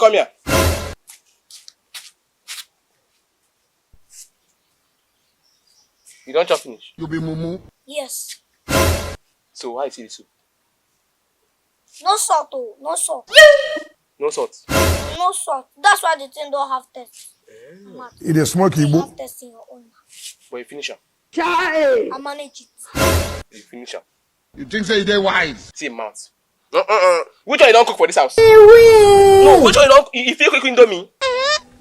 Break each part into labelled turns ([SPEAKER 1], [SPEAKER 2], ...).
[SPEAKER 1] come here. You don't chop finish.
[SPEAKER 2] You be mumu.
[SPEAKER 3] Yes.
[SPEAKER 1] So why you see the soup?
[SPEAKER 3] No salt, oh, no salt.
[SPEAKER 1] No salt.
[SPEAKER 3] No salt. That's why the thing don't have taste.
[SPEAKER 2] It is smoky,
[SPEAKER 3] You
[SPEAKER 2] Igbo.
[SPEAKER 3] have taste in your own mouth.
[SPEAKER 1] But you finish am.
[SPEAKER 3] I manage it.
[SPEAKER 1] You finish am.
[SPEAKER 2] You think say they wise?
[SPEAKER 1] See him mouth. Which one you don't cook for this house? No, which one you don't? If you cook indomie,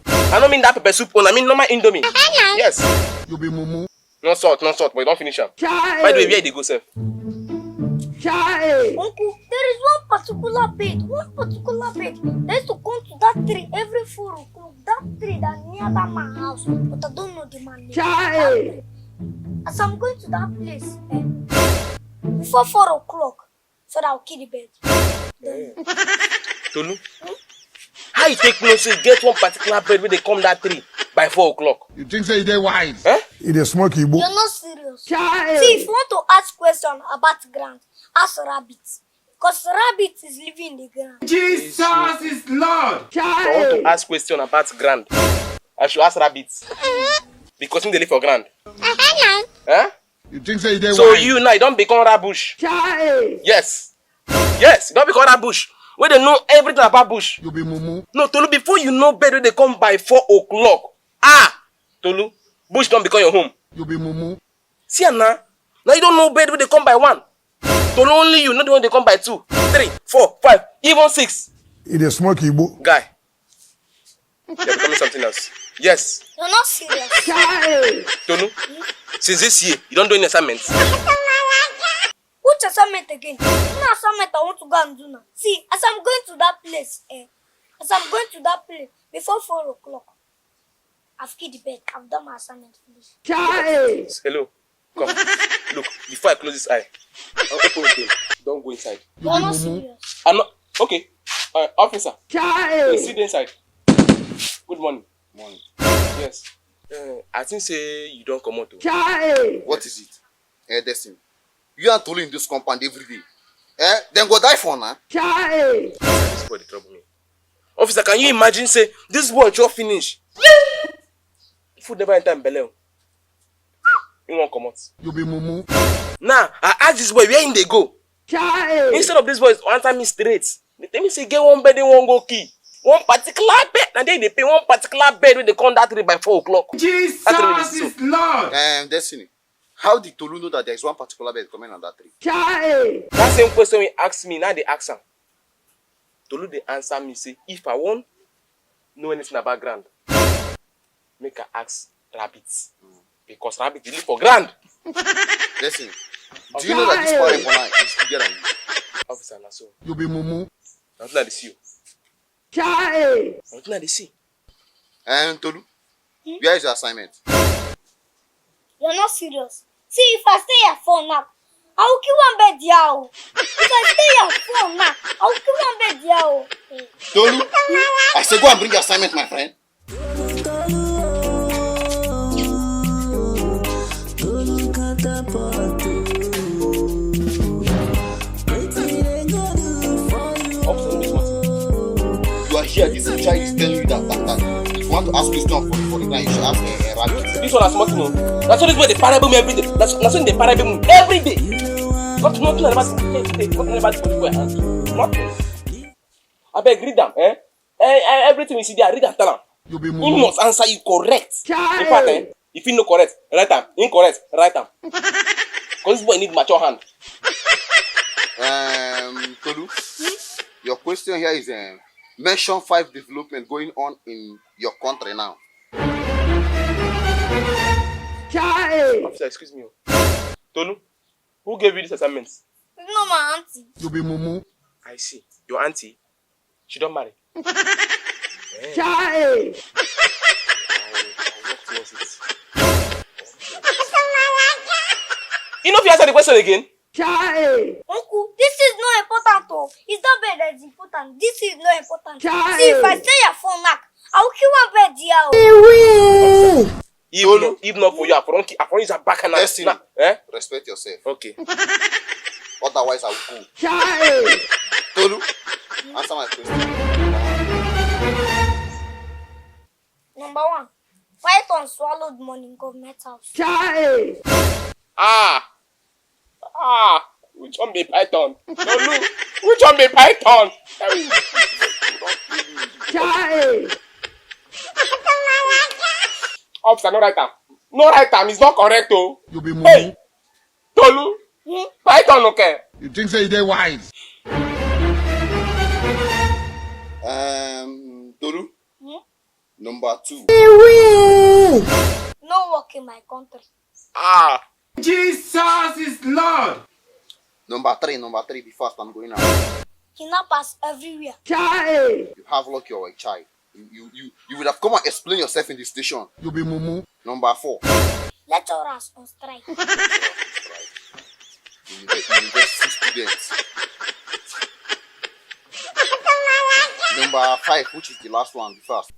[SPEAKER 1] I don't mean that pepper soup. I mean normal indomie. Yes.
[SPEAKER 2] You be mumu.
[SPEAKER 1] No salt, but you don't finish am. By the way, where they go, sir?
[SPEAKER 3] Uncle, there is one particular bed. They used to come to that tree every 4 o'clock. That tree that near that man's house. But I don't know the man name. That tree. As I'm going to that place, before 4 o'clock, so that I'll kill the bed.
[SPEAKER 1] Tolu, how you take no say get one particular bed where they come that tree by 4 o'clock?
[SPEAKER 2] You think say they wise? It is smoky, Igbo.
[SPEAKER 3] You're not serious. See, if you want to ask question about ground, ask rabbits. Because rabbit is living in the ground.
[SPEAKER 4] Jesus is Lord.
[SPEAKER 1] If I want to ask question about ground, I should ask rabbits. Because they live for ground.
[SPEAKER 2] You think say they
[SPEAKER 1] So
[SPEAKER 2] wise?
[SPEAKER 1] you now, you don't become rabush. Yes. Yes, you don't become rabush. Where they know everything about bush.
[SPEAKER 2] You be mumu.
[SPEAKER 1] No, Tolu, before you know bed where they come by 4 o'clock. Tolu, bush don't become your home.
[SPEAKER 2] You be mumu.
[SPEAKER 1] See now you don't know bed where they come by 1. Tolu, only you, not the one they come by 2, 3, 4, 5, even 6.
[SPEAKER 2] It is smoky, Igbo.
[SPEAKER 1] Guy, you're becoming something else. Yes.
[SPEAKER 3] You're not serious.
[SPEAKER 1] Tolu, since this year, you don't do any assignments.
[SPEAKER 3] Which assignment again? No assignment I want to go and do now. See, as I'm going to that place, before 4 o'clock, I've killed the bed. I've done my assignment finish.
[SPEAKER 1] Hello, come. Look, before I close this eye, I'll open the door. Don't go inside.
[SPEAKER 3] You're not serious.
[SPEAKER 1] I'm not. Okay. Officer, please sit inside. Good morning.
[SPEAKER 5] Morning.
[SPEAKER 1] Yes. I think say you don't come out.
[SPEAKER 5] What is it? Destiny. You are Tolu in this compound every day. Then go die for now.
[SPEAKER 1] This boy dey trouble me. Officer, can you imagine say this boy just finish? Food never enter in belle. He won't come out.
[SPEAKER 2] You be mumu.
[SPEAKER 1] Now, I ask this boy where in they go. Instead of this boy answer me straight. They tell me say get one bed, they won't go key. One particular bed, and then they pay one particular bed when they come that tree by 4 o'clock.
[SPEAKER 4] Jesus is Lord.
[SPEAKER 5] Destiny. How did Tolu know that there is one particular bed coming on that tree?
[SPEAKER 1] That same question we ask me, now they ask him. Tolu they answer me say, if I won't know anything about ground, make I ask rabbits. Because rabbits they live for ground.
[SPEAKER 5] Destiny. Do you know that this power in is bigger than you?
[SPEAKER 1] Officer, na so.
[SPEAKER 2] You be mumu.
[SPEAKER 1] Nothing that they see you. Nothing that they see.
[SPEAKER 5] Tolu, where is your assignment?
[SPEAKER 3] You're not serious. See, if I stay here for now, I will kill one bed here. If I stay here for now, I will kill one bed here.
[SPEAKER 5] Tolu, I say go and bring your assignment, my friend. You are here, this child is telling you that if you want to ask question for the night, you should ask a rabbit.
[SPEAKER 1] This one is smart, you know. That's why this boy they parable me every day. That's why they parable me every day. Nothing about it. Nothing about it. Nothing. I beg read them, everything we see there, read and tell
[SPEAKER 2] You be
[SPEAKER 1] him. He
[SPEAKER 2] mumu.
[SPEAKER 1] must answer you correct. In fact, if he no correct, write them. Incorrect, write them. Because this boy need mature hand.
[SPEAKER 5] Tolu, your question here is mention 5 development going on in your country now.
[SPEAKER 1] Officer, excuse me. Tolu, who gave you this assignment?
[SPEAKER 3] It's not my auntie.
[SPEAKER 2] You be mumu.
[SPEAKER 1] I see. Your auntie, she don't marry. I work towards it. You know if you answer the question again?
[SPEAKER 3] Uncle, this is not important though. It's not bed that is important. This is not important. See, if I stay here for now, I will kill one bed here.
[SPEAKER 1] If not for you, I will use a back and
[SPEAKER 5] Destiny. Respect yourself.
[SPEAKER 1] Okay.
[SPEAKER 5] Otherwise, I will go. Tolu, answer my question.
[SPEAKER 3] and swallow the money in government house.
[SPEAKER 1] Which one be python? Tolu, which one be python? Officer, no write am. No write am, it's not correct oh.
[SPEAKER 2] You be mumu.
[SPEAKER 1] Hey, Tolu, python okay.
[SPEAKER 2] You think say they wise?
[SPEAKER 5] Tolu. Number 2.
[SPEAKER 3] No work in my country.
[SPEAKER 4] Jesus is Lord.
[SPEAKER 5] Number 3. Be fast, I'm going out.
[SPEAKER 3] Kidnappers everywhere.
[SPEAKER 5] You have luck, you're a child. You would have come and explain yourself in the station.
[SPEAKER 2] You be mumu.
[SPEAKER 5] Number 4.
[SPEAKER 3] Lecturers on strike.
[SPEAKER 5] You get 6 students. Number 5, which is the last one, be fast.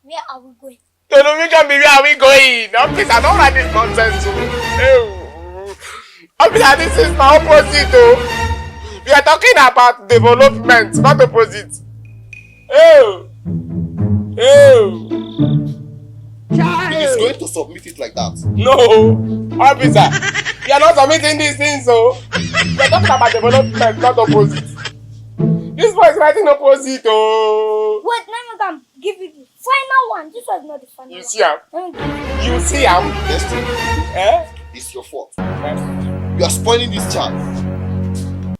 [SPEAKER 3] Where are we going?
[SPEAKER 1] Tolu, which one be where are we going? Officer, don't write this nonsense oh. Officer, this is my opposite oh. We are talking about development, not opposite.
[SPEAKER 5] He is going to submit it like that.
[SPEAKER 1] No, officer, you are not submitting these things so. We are talking about development, not opposite. This boy is writing opposite oh.
[SPEAKER 3] Wait, let me come give you the final one. This was not the final
[SPEAKER 1] You
[SPEAKER 3] one.
[SPEAKER 1] see am?
[SPEAKER 3] Let me give you.
[SPEAKER 1] You see am?
[SPEAKER 5] Destiny, it's your fault. You are spoiling this child.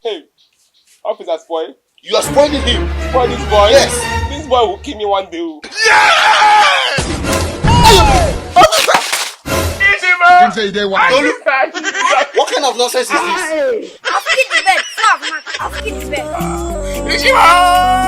[SPEAKER 1] Hey, officer spoil.
[SPEAKER 5] You are spoiling him.
[SPEAKER 1] Spoil this boy.
[SPEAKER 5] Yes.
[SPEAKER 1] This boy will kill me one day. Oh.
[SPEAKER 2] You think say they wise?
[SPEAKER 5] Tolu, what kind of nonsense is this?
[SPEAKER 3] I'll feed the bed. Fuck, man. I'll feed the bed.
[SPEAKER 1] Ishima!